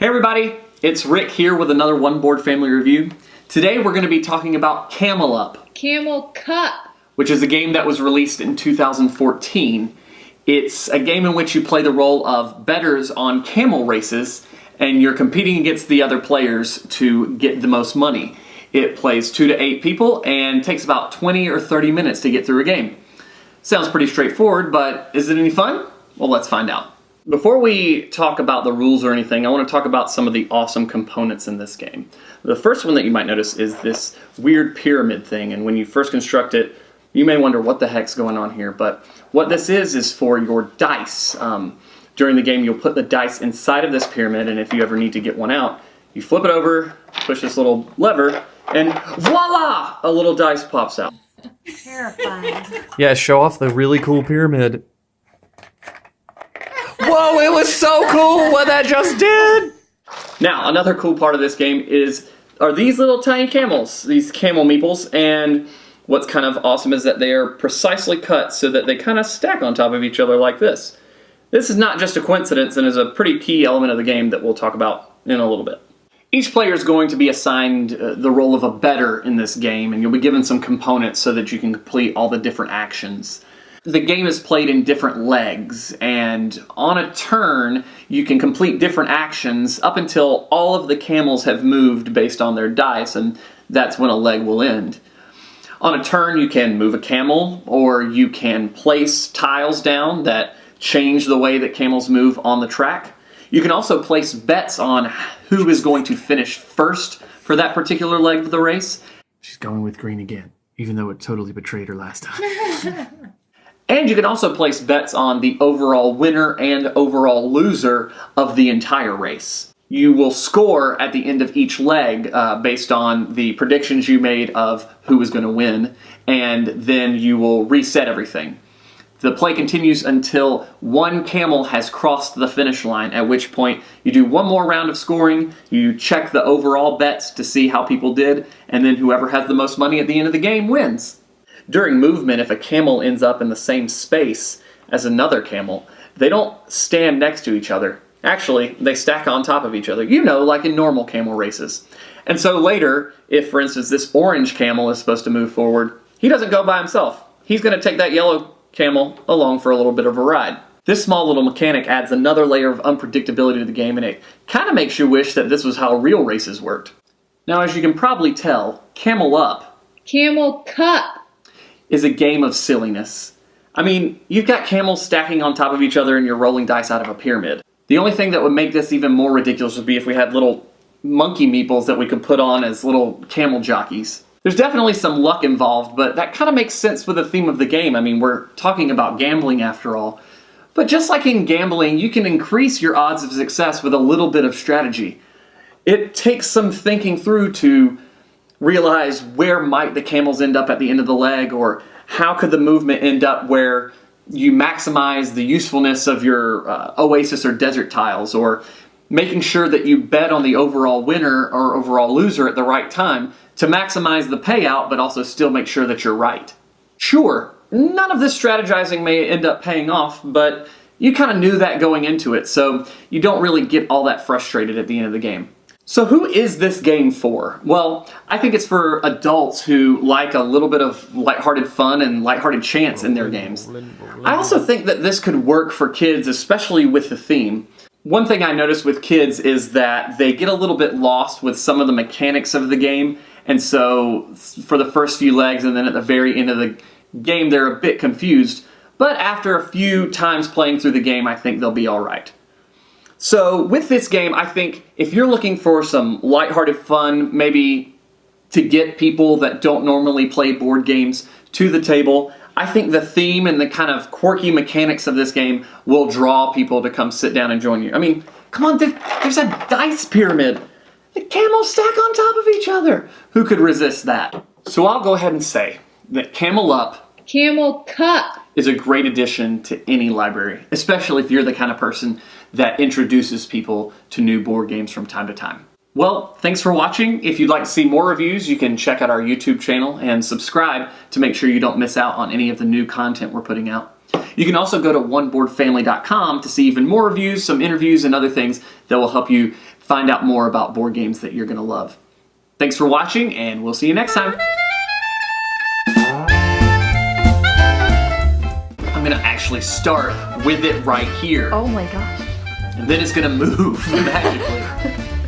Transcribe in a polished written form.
Hey everybody, it's Rick here with another One Board Family review. Today we're going to be talking about Camel Up. Camel Cup. Which is a game that was released in 2014. It's a game in which you play the role of bettors on camel races and you're competing against the other players to get the most money. It plays 2 to 8 people and takes about 20 or 30 minutes to get through a game. Sounds pretty straightforward, but is it any fun? Well, let's find out. Before we talk about the rules or anything, I want to talk about some of the awesome components in this game. The first one that you might notice is this weird pyramid thing, and when you first construct it, you may wonder what the heck's going on here, but what this is for your dice. During the game, you'll put the dice inside of this pyramid, and if you ever need to get one out, you flip it over, push this little lever, and voila! A little dice pops out. Terrifying. Yeah, show off the really cool pyramid. Whoa, it was so cool what that just did! Now, another cool part of this game are these little tiny camels, these camel meeples, and what's kind of awesome is that they are precisely cut so that they kind of stack on top of each other like this. This is not just a coincidence and is a pretty key element of the game that we'll talk about in a little bit. Each player is going to be assigned the role of a bettor in this game, and you'll be given some components so that you can complete all the different actions. The game is played in different legs, and on a turn, you can complete different actions up until all of the camels have moved based on their dice, and that's when a leg will end. On a turn, you can move a camel, or you can place tiles down that change the way that camels move on the track. You can also place bets on who is going to finish first for that particular leg of the race. She's going with green again, even though it totally betrayed her last time. And you can also place bets on the overall winner and overall loser of the entire race. You will score at the end of each leg based on the predictions you made of who is going to win, and then you will reset everything. The play continues until one camel has crossed the finish line, at which point you do one more round of scoring, you check the overall bets to see how people did, and then whoever has the most money at the end of the game wins. During movement, if a camel ends up in the same space as another camel, they don't stand next to each other. Actually, they stack on top of each other, like in normal camel races. And so later, if for instance this orange camel is supposed to move forward, he doesn't go by himself. He's going to take that yellow camel along for a little bit of a ride. This small little mechanic adds another layer of unpredictability to the game, and it kind of makes you wish that this was how real races worked. Now, as you can probably tell, Camel Up, Camel Cup, is a game of silliness. I mean, you've got camels stacking on top of each other and you're rolling dice out of a pyramid. The only thing that would make this even more ridiculous would be if we had little monkey meeples that we could put on as little camel jockeys. There's definitely some luck involved, but that kind of makes sense with the theme of the game. I mean, we're talking about gambling after all. But just like in gambling, you can increase your odds of success with a little bit of strategy. It takes some thinking through to realize where might the camels end up at the end of the leg, or how could the movement end up where you maximize the usefulness of your oasis or desert tiles, or making sure that you bet on the overall winner or overall loser at the right time to maximize the payout, but also still make sure that you're right. Sure, none of this strategizing may end up paying off, but you kind of knew that going into it, so you don't really get all that frustrated at the end of the game. So who is this game for? Well, I think it's for adults who like a little bit of lighthearted fun and lighthearted chance in their games. I also think that this could work for kids, especially with the theme. One thing I noticed with kids is that they get a little bit lost with some of the mechanics of the game, and so for the first few legs and then at the very end of the game they're a bit confused, but after a few times playing through the game I think they'll be alright. So with this game, I think if you're looking for some lighthearted fun, maybe to get people that don't normally play board games to the table, I think the theme and the kind of quirky mechanics of this game will draw people to come sit down and join you. I mean, come on, there's a dice pyramid. The camels stack on top of each other. Who could resist that? So I'll go ahead and say that Camel Up, Camel Cup, is a great addition to any library, especially if you're the kind of person that introduces people to new board games from time to time. Well, thanks for watching. If you'd like to see more reviews, you can check out our YouTube channel and subscribe to make sure you don't miss out on any of the new content we're putting out. You can also go to oneboardfamily.com to see even more reviews, some interviews, and other things that will help you find out more about board games that you're going to love. Thanks for watching, and we'll see you next time. I'm going to actually start with it right here. Oh my gosh. And then it's going to move magically.